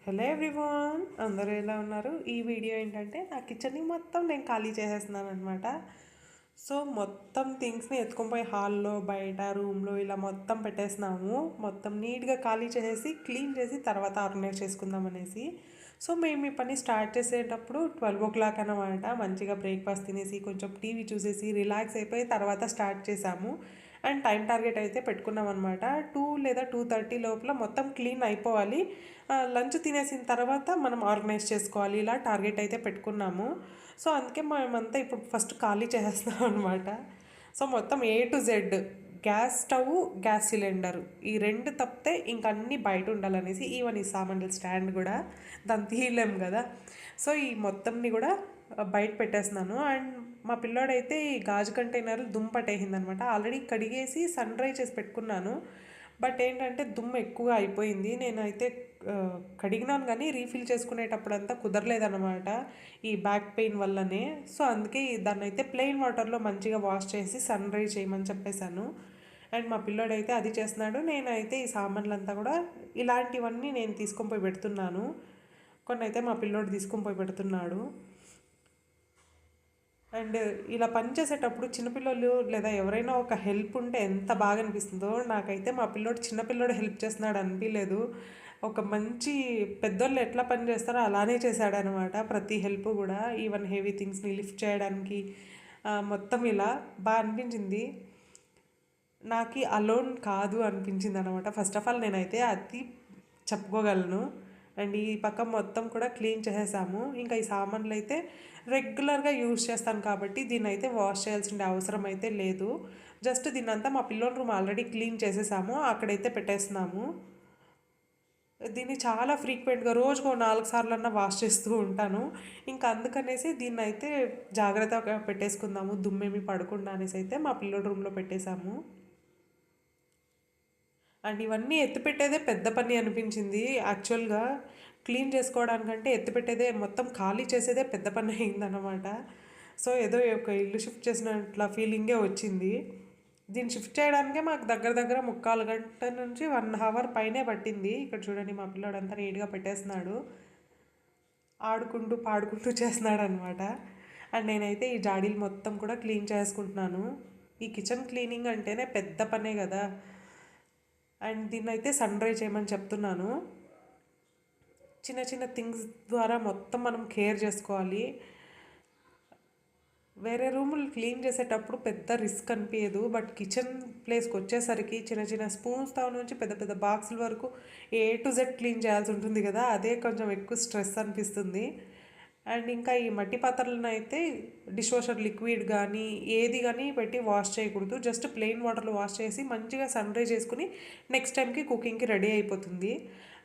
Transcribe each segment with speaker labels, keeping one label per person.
Speaker 1: Hello everyone, అందరూ ఎలా ఉన్నారు? ఈ వీడియో ఏంటంటే నా కిచెన్ని మొత్తం నేను ఖాళీ చేసేస్తున్నాను అనమాట. సో మొత్తం థింగ్స్ని ఎత్తుకొని పోయి హాల్లో, బయట, రూమ్లో ఇలా మొత్తం పెట్టేస్తున్నాము. మొత్తం నీట్గా ఖాళీ చేసేసి క్లీన్ చేసి తర్వాత ఆర్గనైజ్ చేసుకుందాం అనేసి. సో మేము ఈ పని స్టార్ట్ చేసేటప్పుడు 12 o'clock అనమాట. మంచిగా బ్రేక్ఫాస్ట్ తినేసి కొంచెం టీవీ చూసేసి రిలాక్స్ అయిపోయి తర్వాత స్టార్ట్ చేసాము. అండ్ టైం టార్గెట్ అయితే పెట్టుకున్నాం అనమాట. 2 లేదా 2:30 లోపల మొత్తం క్లీన్ అయిపోవాలి. లంచ్ తినేసిన తర్వాత మనం ఆర్గనైజ్ చేసుకోవాలి, ఇలా టార్గెట్ అయితే పెట్టుకున్నాము. సో అందుకే మేమంతా ఇప్పుడు ఫస్ట్ ఖాళీ చేసేస్తున్నాం అనమాట. సో మొత్తం A to Z, gas stove, gas cylinder, ఈ రెండు తప్పితే ఇంక అన్నీ బయట ఉండాలనేసి, ఈవెన్ ఈ సామాన్లు స్టాండ్ కూడా దాన్ని తీయలేం కదా. సో ఈ మొత్తంని కూడా బయట పెట్టేస్తున్నాను. అండ్ మా పిల్లోడైతే ఈ గాజు కంటైనర్లు దుమ్ము పట్టేసిందనమాట. ఆల్రెడీ కడిగేసి సన్ డ్రై చేసి పెట్టుకున్నాను. బట్ ఏంటంటే దుమ్ము ఎక్కువగా అయిపోయింది. నేనైతే కడిగినాను కానీ రీఫిల్ చేసుకునేటప్పుడు అంతా కుదరలేదన్నమాట, ఈ బ్యాక్ పెయిన్ వల్లనే. సో అందుకే దాన్ని అయితే ప్లెయిన్ వాటర్లో మంచిగా వాష్ చేసి సన్ డ్రై చేయమని చెప్పేశాను. అండ్ మా పిల్లోడైతే అది చేస్తున్నాడు. నేనైతే ఈ సామాన్లంతా కూడా ఇలాంటివన్నీ నేను తీసుకొని పోయి పెడుతున్నాను. కొన్ని అయితే మా పిల్లోడు తీసుకొని పోయి పెడుతున్నాడు. అండ్ ఇలా పని చేసేటప్పుడు చిన్నపిల్లలు లేదా ఎవరైనా ఒక హెల్ప్ ఉంటే ఎంత బాగా అనిపిస్తుందో. నాకైతే మా పిల్లోడు చిన్నపిల్లోడు హెల్ప్ చేస్తున్నాడు అనిపించలేదు. ఒక మంచి పెద్దోళ్ళు ఎట్లా పని చేస్తారో అలానే చేశాడనమాట. ప్రతి హెల్ప్ కూడా, ఈవెన్ హెవీ థింగ్స్ని లిఫ్ట్ చేయడానికి మొత్తం ఇలా బాగా అనిపించింది. నాకు అలోన్ కాదు అనిపించింది అనమాట. ఫస్ట్ ఆఫ్ ఆల్ నేనైతే అది చెప్పుకోగలను. అండ్ ఈ పక్క మొత్తం కూడా క్లీన్ చేసేసాము. ఇంకా ఈ సామాన్లు అయితే రెగ్యులర్గా యూజ్ చేస్తాను కాబట్టి దీన్ని అయితే వాష్ చేయాల్సిన అవసరం అయితే లేదు. జస్ట్ దీన్నంతా మా పిల్లోని రూమ్ ఆల్రెడీ క్లీన్ చేసేసాము, అక్కడైతే పెట్టేస్తున్నాము. దీన్ని చాలా ఫ్రీక్వెంట్గా రోజుకో 4 సార్లన్నా వాష్ చేస్తూ ఉంటాను. ఇంకా అందుకనేసి దీన్ని అయితే జాగ్రత్తగా పెట్టేసుకుందాము, దుమ్మేమి పడకుండా అనేసి అయితే మా పిల్లోడి రూమ్లో పెట్టేశాము. అండ్ ఇవన్నీ ఎత్తిపెట్టేదే పెద్ద పని అనిపించింది యాక్చువల్గా. క్లీన్ చేసుకోవడానికంటే ఎత్తిపెట్టేదే, మొత్తం ఖాళీ చేసేదే పెద్ద పని అయిందనమాట. సో ఏదో ఒక ఇల్లు షిఫ్ట్ చేసినట్ల ఫీలింగే వచ్చింది. దీన్ని షిఫ్ట్ చేయడానికే మాకు దగ్గర దగ్గర 3/4 గంట నుంచి 1 hour పైనే పట్టింది. ఇక్కడ చూడండి మా పిల్లోడంతా నీట్గా పెట్టేస్తున్నాడు, ఆడుకుంటూ పాడుకుంటూ చేస్తున్నాడు అనమాట. అండ్ నేనైతే ఈ జాడీలు మొత్తం కూడా క్లీన్ చేసుకుంటున్నాను. ఈ కిచెన్ క్లీనింగ్ అంటేనే పెద్ద పనే కదా. అండ్ దీన్ని అయితే సన్ డ్రై చేయమని చెప్తున్నాను. చిన్న చిన్న థింగ్స్ ద్వారా మొత్తం మనం కేర్ చేసుకోవాలి. వేరే రూములు క్లీన్ చేసేటప్పుడు పెద్ద రిస్క్ అనిపించదు, బట్ కిచెన్ ప్లేస్కి వచ్చేసరికి చిన్న చిన్న స్పూన్స్ తావు నుంచి పెద్ద పెద్ద బాక్సుల వరకు A to Z క్లీన్ చేయాల్సి ఉంటుంది కదా. అదే కొంచెం ఎక్కువ స్ట్రెస్ అనిపిస్తుంది. అండ్ ఇంకా ఈ మట్టి పాత్రలను అయితే డిష్ వాషర్ లిక్విడ్ కానీ ఏది కానీ పెట్టి వాష్ చేయకూడదు. జస్ట్ ప్లెయిన్ వాటర్లో వాష్ చేసి మంచిగా సన్ డ్రై చేసుకుని నెక్స్ట్ టైంకి కుకింగ్కి రెడీ అయిపోతుంది.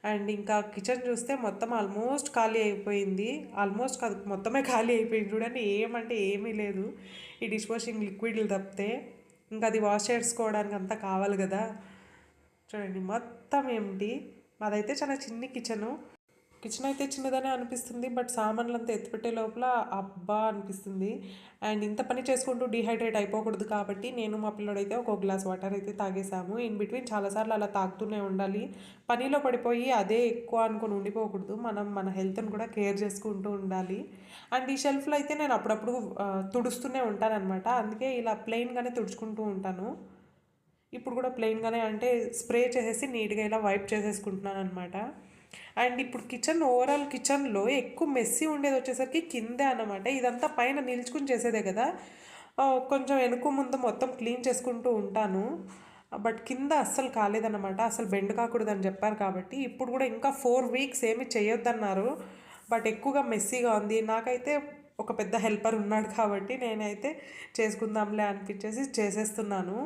Speaker 1: అండ్ ఇంకా కిచెన్ చూస్తే మొత్తం ఆల్మోస్ట్ ఖాళీ అయిపోయింది. ఆల్మోస్ట్ కాదు, మొత్తమే ఖాళీ అయిపోయింది. చూడండి, ఏమంటే ఏమీ లేదు ఈ డిష్ వాషింగ్ లిక్విడ్లు తప్పితే. ఇంకా అది వాష్ చేసుకోవడానికి అంతా కావాలి కదా. చూడండి మొత్తం ఏంటి. మాదైతే చాలా చిన్ని కిచెను. కిచెన్ అయితే చిన్నదనే అనిపిస్తుంది, బట్ సామాన్లంతా ఎత్తిపెట్టే లోపల అబ్బా అనిపిస్తుంది. అండ్ ఇంత పని చేసుకుంటూ డీహైడ్రేట్ అయిపోకూడదు కాబట్టి నేను మా పిల్లోడైతే ఒక గ్లాస్ వాటర్ అయితే తాగేసాము. ఇన్ బిట్వీన్ చాలాసార్లు అలా తాగుతూనే ఉండాలి. పనిలో పడిపోయి అదే ఎక్కువ అనుకొని ఉండిపోకూడదు. మనం మన హెల్త్ని కూడా కేర్ చేసుకుంటూ ఉండాలి. అండ్ ఈ షెల్ఫ్లో అయితే నేను అప్పుడప్పుడు తుడుస్తూనే ఉంటానన్నమాట. అందుకే ఇలా ప్లెయిన్గానే తుడుచుకుంటూ ఉంటాను. ఇప్పుడు కూడా ప్లెయిన్గానే అంటే స్ప్రే చేసేసి నీట్గా ఇలా వైప్ చేసేసుకుంటున్నాను అనమాట. అండ్ ఇప్పుడు కిచెన్, ఓవరాల్ కిచెన్లో ఎక్కువ మెస్సీ ఉండేది వచ్చేసరికి కిందే అన్నమాట. ఇదంతా పైన నిల్చుకుని చేసేదే కదా. కొంచెం వెనుక ముందు మొత్తం క్లీన్ చేసుకుంటూ ఉంటాను. బట్ కింద అస్సలు కాలేదన్నమాట. అసలు బెండ్ కాకూడదని చెప్పారు కాబట్టి ఇప్పుడు కూడా ఇంకా 4 weeks ఏమి చేయొద్దన్నారు. బట్ ఎక్కువగా మెస్సీగా ఉంది. నాకైతే ఒక పెద్ద హెల్పర్ ఉన్నాడు కాబట్టి నేనైతే చేసుకుందాంలే అనిపించేసి చేసేస్తున్నాను.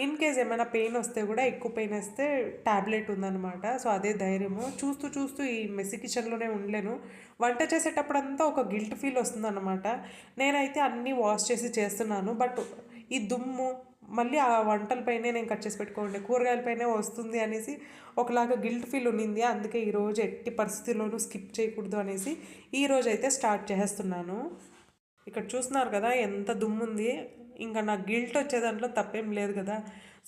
Speaker 1: ఇన్ కేస్ ఏమైనా పెయిన్ వస్తే కూడా, ఎక్కువ పెయిన్ వస్తే ట్యాబ్లెట్ ఉందన్నమాట. సో అదే ధైర్యము. చూస్తూ చూస్తూ ఈ మెస్సీ కిచెన్లోనే ఉండలేను. వంట చేసేటప్పుడంతా ఒక గిల్ట్ ఫీల్ వస్తుందన్నమాట. నేనైతే అన్నీ వాష్ చేసి చేస్తున్నాను, బట్ ఈ దుమ్ము మళ్ళీ ఆ వంటలపైనే నేను కట్ చేసి పెట్టుకోండి, కూరగాయలపైనే వస్తుంది అనేసి ఒకలాగా గిల్ట్ ఫీల్ ఉన్నింది. అందుకే ఈరోజు ఎట్టి పరిస్థితుల్లోనూ స్కిప్ చేయకూడదు అనేసి ఈరోజు అయితే స్టార్ట్ చేస్తున్నాను. ఇక్కడ చూస్తున్నారు కదా ఎంత దుమ్ము ఉంది. ఇంకా నాకు గిల్ట్ వచ్చే దాంట్లో తప్పేం లేదు కదా.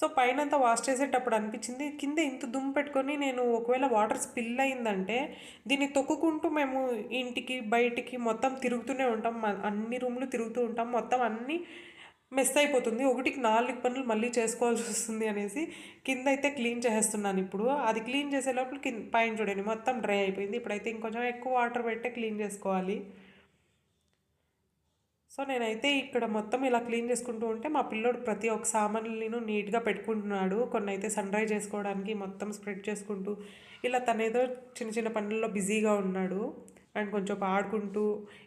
Speaker 1: సో పైనంతా వాష్ చేసేటప్పుడు అనిపించింది కింద ఇంత దుమ్ము పెట్టుకొని నేను ఒకవేళ వాటర్ స్పిల్ అయిందంటే దీన్ని తొక్కుకుంటూ మేము ఇంటికి బయటికి మొత్తం తిరుగుతూనే ఉంటాం, అన్ని రూమ్లు తిరుగుతూ ఉంటాం, మొత్తం అన్నీ మెస్ అయిపోతుంది, ఒకటికి 4 పనులు మళ్ళీ చేసుకోవాల్సి వస్తుంది అనేసి కింద అయితే క్లీన్ చేసేస్తున్నాను. ఇప్పుడు అది క్లీన్ చేసే లోపల పైన చూడండి మొత్తం డ్రై అయిపోయింది. ఇప్పుడైతే ఇంకొంచెం ఎక్కువ వాటర్ పెట్టే క్లీన్ చేసుకోవాలి. సో నేనైతే ఇక్కడ మొత్తం ఇలా క్లీన్ చేసుకుంటూ ఉంటే మా పిల్లోడు ప్రతి ఒక్క సామాన్లను నీట్గా పెట్టుకుంటున్నాడు. కొన్ని అయితే సన్ రైజ్ చేసుకోవడానికి మొత్తం స్ప్రెడ్ చేసుకుంటూ ఇలా తనేదో చిన్న చిన్న పనుల్లో బిజీగా ఉన్నాడు. అండ్ కొంచెం ఆడుకుంటూ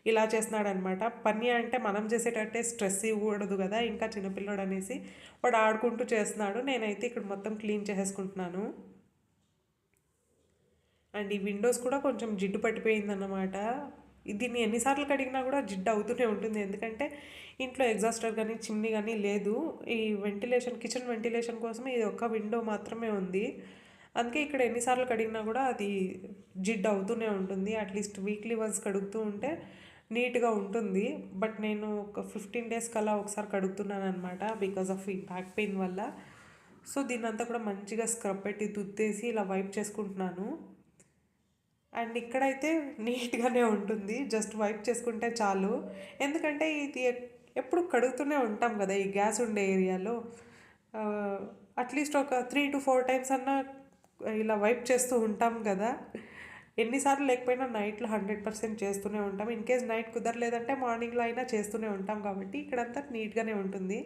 Speaker 1: ఇలా చేస్తున్నాడు అనమాట. పని అంటే మనం చేసేటట్టే స్ట్రెస్ ఇవ్వకూడదు కదా, ఇంకా చిన్నపిల్లోడు అనేసి వాడు ఆడుకుంటూ చేస్తున్నాడు. నేనైతే ఇక్కడ మొత్తం క్లీన్ చేసేసుకుంటున్నాను. అండ్ ఈ విండోస్ కూడా కొంచెం జిడ్డు పట్టిపోయిందన్నమాట. దీన్ని ఎన్నిసార్లు కడిగినా కూడా జిడ్డు అవుతూనే ఉంటుంది, ఎందుకంటే ఇంట్లో ఎగ్జాస్టర్ కానీ చిమ్నీ కానీ లేదు. ఈ వెంటిలేషన్, కిచెన్ వెంటిలేషన్ కోసం ఇది ఒక్క విండో మాత్రమే ఉంది. అందుకే ఇక్కడ ఎన్నిసార్లు కడిగినా కూడా అది జిడ్డు అవుతూనే ఉంటుంది. అట్లీస్ట్ వీక్లీ వన్స్ కడుగుతూ ఉంటే నీట్గా ఉంటుంది. బట్ నేను ఒక 15 డేస్కి అలా ఒకసారి కడుగుతున్నాను అనమాట, బికాస్ ఆఫ్ ఈ బ్యాక్ పెయిన్ వల్ల. సో దీన్నంతా కూడా మంచిగా స్క్రబ్ పెట్టి దుద్దేసి ఇలా వైప్ చేసుకుంటున్నాను. అండ్ ఇక్కడైతే నీట్గానే ఉంటుంది, జస్ట్ వైప్ చేసుకుంటే చాలు. ఎందుకంటే ఇది ఎప్పుడు కడుగుతూనే ఉంటాం కదా ఈ గ్యాస్ ఉండే ఏరియాలో. అట్లీస్ట్ ఒక 3 to 4 టైమ్స్ అన్నా ఇలా వైప్ చేస్తూ ఉంటాం కదా. ఎన్నిసార్లు లేకపోయినా నైట్లో 100% చేస్తూనే ఉంటాం. ఇన్ కేస్ నైట్ కుదరలేదంటే మార్నింగ్లో అయినా చేస్తూనే ఉంటాం, కాబట్టి ఇక్కడంతా నీట్గానే ఉంటుంది.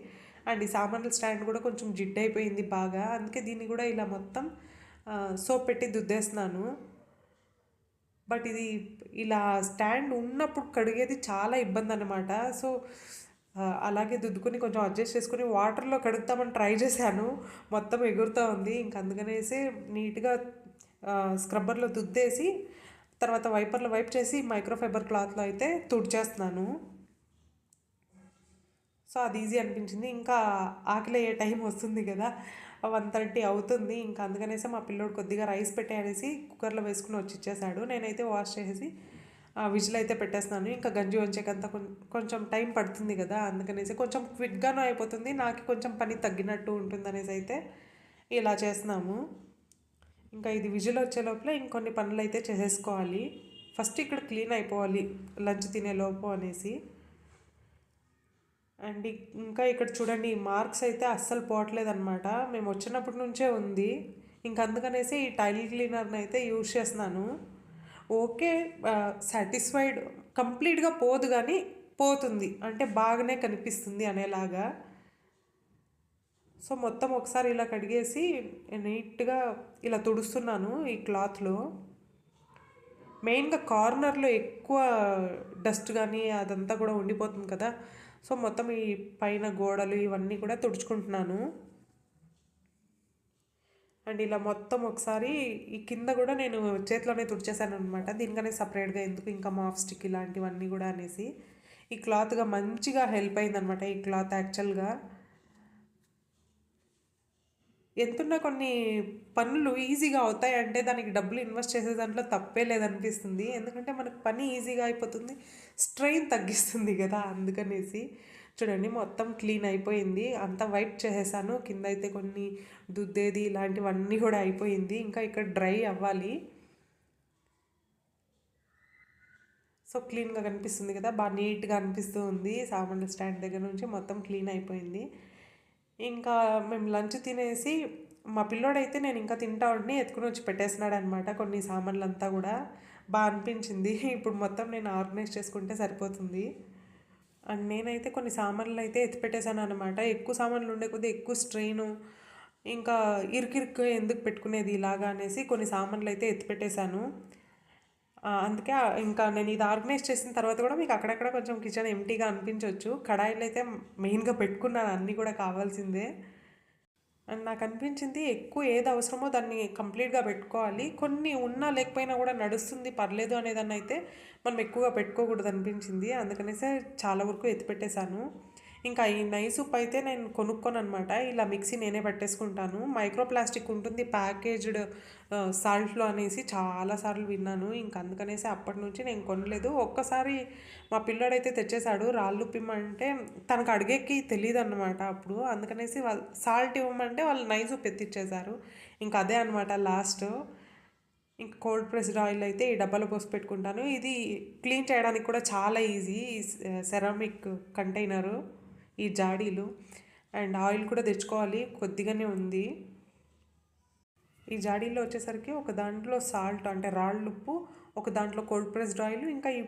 Speaker 1: అండ్ ఈ సామాన్ల స్టాండ్ కూడా కొంచెం జిడ్డు అయిపోయింది బాగా, అందుకే దీన్ని కూడా ఇలా మొత్తం సోప్ పెట్టి దుద్దేస్తున్నాను. బట్ ఇది ఇలా స్టాండ్ ఉన్నప్పుడు కడిగేది చాలా ఇబ్బంది అనమాట. సో అలాగే దుద్దుకొని కొంచెం అడ్జస్ట్ చేసుకుని వాటర్లో కడుగుతామని ట్రై చేశాను, మొత్తం ఎగురుతూ ఉంది. ఇంక అందుకనేసి నీట్గా స్క్రబ్బర్లో దుద్దేసి తర్వాత వైపర్లో వైప్ చేసి మైక్రోఫైబర్ క్లాత్లో అయితే తుడిచేస్తున్నాను. సో అది ఈజీ అనిపించింది. ఇంకా ఆకలి అయ్యే టైం వస్తుంది కదా, 1:30 అవుతుంది. ఇంకా అందుకనేసి మా పిల్లోడు కొద్దిగా రైస్ పెట్టేసి కుక్కర్లో వేసుకుని వచ్చి ఇచ్చేసాడు. నేనైతే వాష్ చేసి విజిల్ అయితే పెట్టేస్తున్నాను. ఇంకా గంజి వంచేకంతా కొంచెం టైం పడుతుంది కదా, అందుకనేసి కొంచెం క్విక్గానూ అయిపోతుంది, నాకు కొంచెం పని తగ్గినట్టు ఉంటుంది అనేసి అయితే ఇలా చేస్తున్నాము. ఇంకా ఇది విజిల్ వచ్చే లోపల ఇంకొన్ని పనులు అయితే చేసేసుకోవాలి. ఫస్ట్ ఇక్కడ క్లీన్ అయిపోవాలి లంచ్ తినే లోపు అనేసి. అండ్ ఇంకా ఇక్కడ చూడండి ఈ మార్క్స్ అయితే అస్సలు పోవట్లేదన్నమాట, మేము వచ్చినప్పటి నుంచే ఉంది. ఇంకా అందుకనేసి ఈ టైల్ క్లీనర్ని అయితే యూజ్ చేస్తున్నాను. ఓకే, సాటిస్ఫైడ్, కంప్లీట్గా పోదు కానీ పోతుంది, అంటే బాగానే కనిపిస్తుంది అనేలాగా. సో మొత్తం ఒకసారి ఇలా కడిగేసి నీట్గా ఇలా తుడుస్తున్నాను ఈ క్లాత్లో. మెయిన్గా కార్నర్లో ఎక్కువ డస్ట్ కానీ అదంతా కూడా ఉండిపోతుంది కదా, సో మొత్తం ఈ పైన గోడలు ఇవన్నీ కూడా తుడుచుకుంటున్నాను. అండ్ ఇలా మొత్తం ఒకసారి ఈ కింద కూడా నేను చేతిలోనే తుడిచేసాను అనమాట, దీనికనే సపరేట్గా ఎందుకు ఇంకా మాప్ స్టిక్ ఇలాంటివన్నీ కూడా అనేసి. ఈ క్లాత్గా మంచిగా హెల్ప్ అయిందనమాట ఈ క్లాత్ యాక్చువల్గా. ఎంతున్నా కొన్ని పనులు ఈజీగా అవుతాయి అంటే దానికి డబ్బులు ఇన్వెస్ట్ చేసే దాంట్లో తప్పే లేదనిపిస్తుంది, ఎందుకంటే మనకు పని ఈజీగా అయిపోతుంది, స్ట్రెయిన్ తగ్గిస్తుంది కదా, అందుకనేసి. చూడండి మొత్తం క్లీన్ అయిపోయింది, అంతా వైప్ చేసేసాను. కింద అయితే కొన్ని దుద్దేది ఇలాంటివన్నీ కూడా అయిపోయింది, ఇంకా ఇక్కడ డ్రై అవ్వాలి. సో క్లీన్గా కనిపిస్తుంది కదా, బాగా నీట్గా అనిపిస్తూ ఉంది. సామాన్ల స్టాండ్ దగ్గర నుంచి మొత్తం క్లీన్ అయిపోయింది. ఇంకా మేము లంచ్ తినేసి మా పిల్లోడైతే నేను ఇంకా తింటా ఉండి ఎత్తుకుని వచ్చి పెట్టేసినాడు అనమాట కొన్ని సామాన్లంతా కూడా. బాగా అనిపించింది, ఇప్పుడు మొత్తం నేను ఆర్గనైజ్ చేసుకుంటే సరిపోతుంది. అండ్ నేనైతే కొన్ని సామాన్లు అయితే ఎత్తిపెట్టేశాను అనమాట. ఎక్కువ సామాన్లు ఉండే కొద్దీ ఎక్కువ స్ట్రెయిన్, ఇంకా ఇరుకిరుకు ఎందుకు పెట్టుకునేది ఇలాగా అనేసి కొన్ని సామాన్లు అయితే ఎత్తిపెట్టేశాను. అందుకే ఇంకా నేను ఇది ఆర్గనైజ్ చేసిన తర్వాత కూడా మీకు అక్కడక్కడ కొంచెం కిచెన్ ఎంటీగా అనిపించవచ్చు. కడాయిలు అయితే మెయిన్గా పెట్టుకున్నాను, అన్నీ కూడా కావాల్సిందే. అండ్ నాకు అనిపించింది ఎక్కువ ఏది అవసరమో దాన్ని కంప్లీట్గా పెట్టుకోవాలి, కొన్ని ఉన్నా లేకపోయినా కూడా నడుస్తుంది పర్లేదు అనేదాన్ని అయితే మనం ఎక్కువగా పెట్టుకోకూడదు అనిపించింది, అందుకనేసే చాలా వరకు ఎత్తిపెట్టేశాను. ఇంకా ఈ నైస్ ఉప్పు అయితే నేను కొనుక్కోననమాట. ఇలా మిక్సీ నేనే పట్టేసుకుంటాను. మైక్రో ప్లాస్టిక్ ఉంటుంది ప్యాకేజ్డ్ సాల్ట్‌లో అనేసి చాలా సార్లు విన్నాను. ఇంక అందుకనేసి అప్పటి నుంచి నేను కొనలేదు. ఒక్కసారి మా పిల్లోడైతే తెచ్చేసాడు రాళ్ళుప్పు ఇమ్మంటే తనకు అడిగేకి తెలీదనమాట అప్పుడు. అందుకనేసి వాళ్ళు సాల్ట్ ఇవ్వమంటే వాళ్ళు నైస్ ఉప్పు ఎత్తిచ్చేశారు. ఇంక అదే అనమాట లాస్ట్. ఇంక కోల్డ్ ప్రెస్డ్ ఆయిల్ అయితే ఈ డబ్బాలో పోసి పెట్టుకుంటాను. ఇది క్లీన్ చేయడానికి కూడా చాలా ఈజీ. ఈ సెరామిక్ కంటైనరు, ఈ జాడీలు. అండ్ ఆయిల్ కూడా తెచ్చుకోవాలి, కొద్దిగానే ఉంది. ఈ జాడీలో వచ్చేసరికి ఒక దాంట్లో సాల్ట్ అంటే రాళ్ళుప్పు, ఒక దాంట్లో కోల్డ్ ప్రెస్డ్ ఆయిల్, ఇంకా ఈ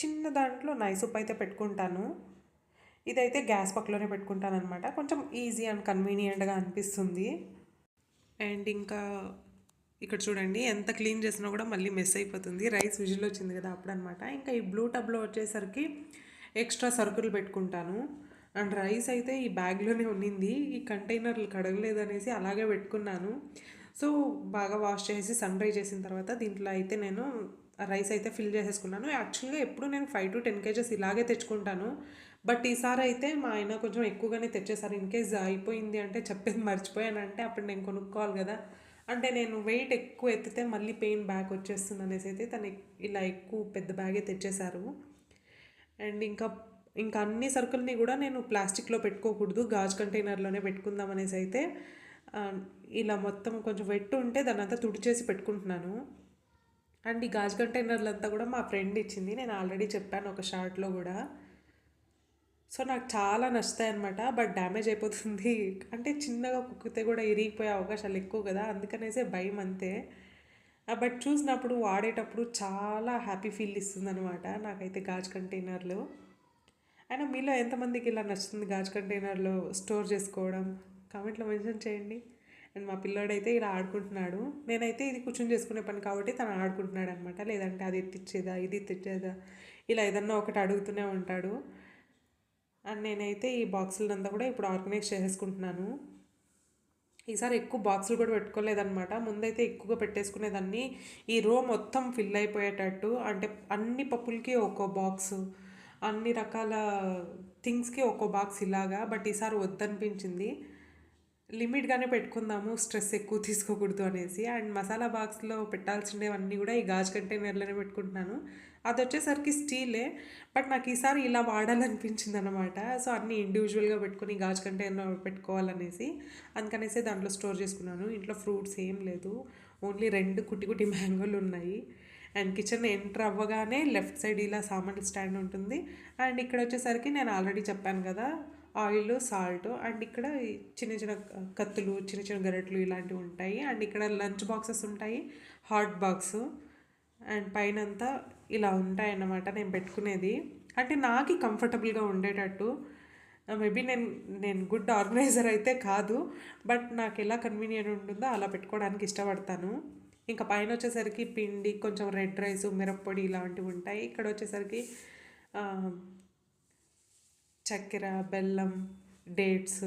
Speaker 1: చిన్న దాంట్లో నైస్ ఉప్పు అయితే పెట్టుకుంటాను. ఇదైతే గ్యాస్ పక్కలోనే పెట్టుకుంటాను అనమాట. కొంచెం ఈజీ అండ్ కన్వీనియంట్గా అనిపిస్తుంది. అండ్ ఇంకా ఇక్కడ చూడండి ఎంత క్లీన్ చేసినా కూడా మళ్ళీ మెస్ అయిపోతుంది. రైస్ విజిల్ వచ్చింది కదా అప్పుడు అనమాట. ఇంకా ఈ బ్లూ టబ్లో వచ్చేసరికి ఎక్స్ట్రా సరుకులు పెట్టుకుంటాను. అండ్ రైస్ అయితే ఈ బ్యాగ్లోనే ఉన్నింది, ఈ కంటైనర్లు కడగలేదు అనేసి అలాగే పెట్టుకున్నాను. సో బాగా వాష్ చేసి సన్ డ్రై చేసిన తర్వాత దీంట్లో అయితే నేను రైస్ అయితే ఫిల్ చేసేసుకున్నాను. యాక్చువల్గా ఎప్పుడు నేను 5 to 10 kgs ఇలాగే తెచ్చుకుంటాను. బట్ ఈసారి అయితే మా ఆయన కొంచెం ఎక్కువగానే తెచ్చేసారు. ఇన్ కేస్ అయిపోయింది అంటే చెప్పేది మర్చిపోయానంటే అప్పుడు నేను కొనుక్కోవాలి కదా. అంటే నేను వెయిట్ ఎక్కువ ఎత్తితే మళ్ళీ పెయిన్ బ్యాక్ వచ్చేస్తుంది అనేసి అయితే తను ఇలా ఎక్కువ పెద్ద బ్యాగే తెచ్చేశారు. అండ్ ఇంకా అన్ని సరుకుల్ని కూడా నేను ప్లాస్టిక్లో పెట్టుకోకూడదు, గాజు కంటైనర్లోనే పెట్టుకుందాం అనేసి అయితే ఇలా మొత్తం కొంచెం వెట్టు ఉంటే దాన్ని అంతా తుడిచేసి పెట్టుకుంటున్నాను. అండ్ ఈ గాజు కంటైనర్లు అంతా కూడా మా ఫ్రెండ్ ఇచ్చింది. నేను ఆల్రెడీ చెప్పాను ఒక షార్ట్లో కూడా. సో నాకు చాలా నచ్చుతాయి అనమాట. బట్ డ్యామేజ్ అయిపోతుంది అంటే చిన్నగా కుక్కితే కూడా ఇరిగిపోయే అవకాశాలు ఎక్కువ కదా, అందుకనేసే భయం అంతే. బట్ చూసినప్పుడు వాడేటప్పుడు చాలా హ్యాపీ ఫీల్ ఇస్తుంది అనమాట నాకైతే గాజు కంటైనర్లు. అయినా మీలో ఎంతమందికి ఇలా నచ్చుతుంది గాజు కంటైనర్లో స్టోర్ చేసుకోవడం? కామెంట్లో మెన్షన్ చేయండి. అండ్ మా పిల్లోడైతే ఇలా ఆడుకుంటున్నాడు. నేనైతే ఇది కూర్చొని చేసుకునే పని కాబట్టి తను ఆడుకుంటున్నాడు అనమాట. లేదంటే అది ఎత్తిచ్చేదా ఇది తెచ్చేదా ఇలా ఏదన్నా ఒకటి అడుగుతూనే ఉంటాడు. అండ్ నేనైతే ఈ బాక్సులంతా కూడా ఇప్పుడు ఆర్గనైజ్ చేసేసుకుంటున్నాను. ఈసారి ఎక్కువ బాక్సులు కూడా పెట్టుకోలేదన్నమాట. ముందైతే ఎక్కువగా పెట్టేసుకునేదాన్ని, ఈ రో మొత్తం ఫిల్ అయిపోయేటట్టు. అంటే అన్ని పప్పులకి ఒక్కో బాక్సు, అన్ని రకాల థింగ్స్కి ఒక్కో బాక్స్ ఇలాగా. బట్ ఈసారి వద్దనిపించింది, లిమిట్గానే పెట్టుకుందాము, స్ట్రెస్ ఎక్కువ తీసుకోకూడదు అనేసి. అండ్ మసాలా బాక్స్లో పెట్టాల్సినవన్నీ కూడా ఈ గాజు కంటైనర్లోనే పెట్టుకుంటున్నాను. అది వచ్చేసరికి స్టీలే, బట్ నాకు ఈసారి ఇలా వాడాలనిపించింది అనమాట. సో అన్నీ ఇండివిజువల్గా పెట్టుకుని గాజు కంటైనర్ పెట్టుకోవాలనేసి అందుకనేసి దాంట్లో స్టోర్ చేసుకున్నాను. ఇంట్లో ఫ్రూట్స్ ఏం లేదు, ఓన్లీ 2 కుట్టి కుట్టి మ్యాంగోలు ఉన్నాయి. అండ్ కిచెన్ ఎంటర్ అవ్వగానే లెఫ్ట్ సైడ్ ఇలా సామాన్ల స్టాండ్ ఉంటుంది. అండ్ ఇక్కడ వచ్చేసరికి నేను ఆల్రెడీ చెప్పాను కదా, ఆయిల్, సాల్ట్. అండ్ ఇక్కడ చిన్న చిన్న కత్తులు, చిన్న చిన్న గరెట్లు ఇలాంటివి ఉంటాయి. అండ్ ఇక్కడ లంచ్ బాక్సెస్ ఉంటాయి, హాట్ బాక్స్. అండ్ పైన అంతా ఇలా ఉంటాయి అన్నమాట నేను పెట్టుకునేది. అంటే నాకు కంఫర్టబుల్గా ఉండేటట్టు. మేబీ నేను గుడ్ ఆర్గనైజర్ అయితే కాదు, బట్ నాకు ఎలా కన్వీనియంట్ ఉంటుందో అలా పెట్టుకోవడానికి ఇష్టపడతాను. ఇంకా పైన వచ్చేసరికి పిండి, కొంచెం రెడ్ రైస్, మిరప్పొడి ఇలాంటివి ఉంటాయి. ఇక్కడ వచ్చేసరికి చక్కెర, బెల్లం, డేట్స్,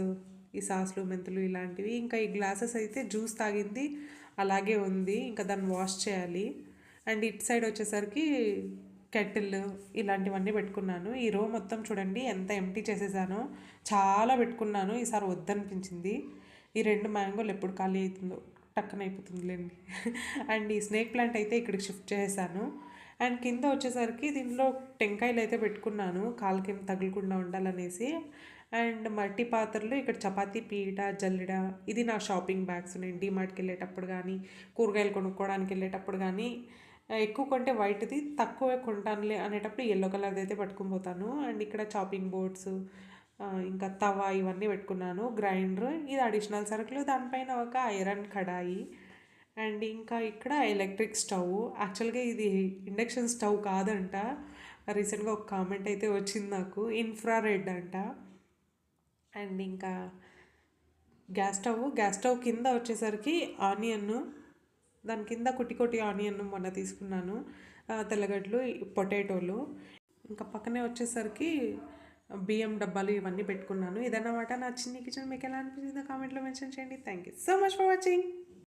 Speaker 1: ఈ సాసులు, మెంతులు ఇలాంటివి. ఇంకా ఈ గ్లాసెస్ అయితే జ్యూస్ తాగింది అలాగే ఉంది, ఇంకా దాన్ని వాష్ చేయాలి. అండ్ ఇటు సైడ్ వచ్చేసరికి కెటిల్ ఇలాంటివన్నీ పెట్టుకున్నాను. ఈ రో మొత్తం చూడండి ఎంత ఎంటీ చేసేసానో, చాలా పెట్టుకున్నాను. ఈసారి వద్దనిపించింది. ఈ 2 మ్యాంగోలు ఎప్పుడు ఖాళీ అవుతుందో, టక్కన అయిపోతుందిలేండి. అండ్ ఈ స్నేక్ ప్లాంట్ అయితే ఇక్కడికి షిఫ్ట్ చేశాను. అండ్ కింద వచ్చేసరికి దీనిలో టెంకాయలు అయితే పెట్టుకున్నాను, కాలుకేం తగలకుండా ఉండాలనేసి. అండ్ మట్టి పాత్రలు, ఇక్కడ చపాతీ పీట, జల్లెడ. ఇది నా షాపింగ్ బ్యాగ్స్. నేను డీమార్ట్కి వెళ్ళేటప్పుడు కానీ, కూరగాయలు కొనుక్కోవడానికి వెళ్ళేటప్పుడు కానీ, ఎక్కువ కొంటే వైట్ది, తక్కువ కొంటానులే అనేటప్పుడు ఎల్లో కలర్ది అయితే పట్టుకుని పోతాను. అండ్ ఇక్కడ చాపింగ్ బోర్డ్స్, ఇంకా తవా ఇవన్నీ పెట్టుకున్నాను. గ్రైండర్, ఇది అడిషనల్ సరుకులు. దానిపైన ఒక ఐరన్ కడాయి. అండ్ ఇంకా ఇక్కడ ఎలక్ట్రిక్ స్టవ్. యాక్చువల్గా ఇది ఇండక్షన్ స్టవ్ కాదంట. రీసెంట్గా ఒక కామెంట్ అయితే వచ్చింది నాకు, ఇన్ఫ్రారెడ్ అంట. అండ్ ఇంకా గ్యాస్ స్టవ్ కింద వచ్చేసరికి ఆనియన్, దాని కింద కుట్టి కుట్టి ఆనియన్ మొన్న తీసుకున్నాను, తెల్లగడ్డలు, పొటాటోలు. ఇంకా పక్కనే వచ్చేసరికి బియ్యం డబ్బాలు ఇవన్నీ పెట్టుకున్నాను. ఇదన్నమాట నా చిన్ని కిచెన్. మీకు ఎలా అనిపించిందో కామెంట్లో మెన్షన్ చేయండి. Thank you so much for watching.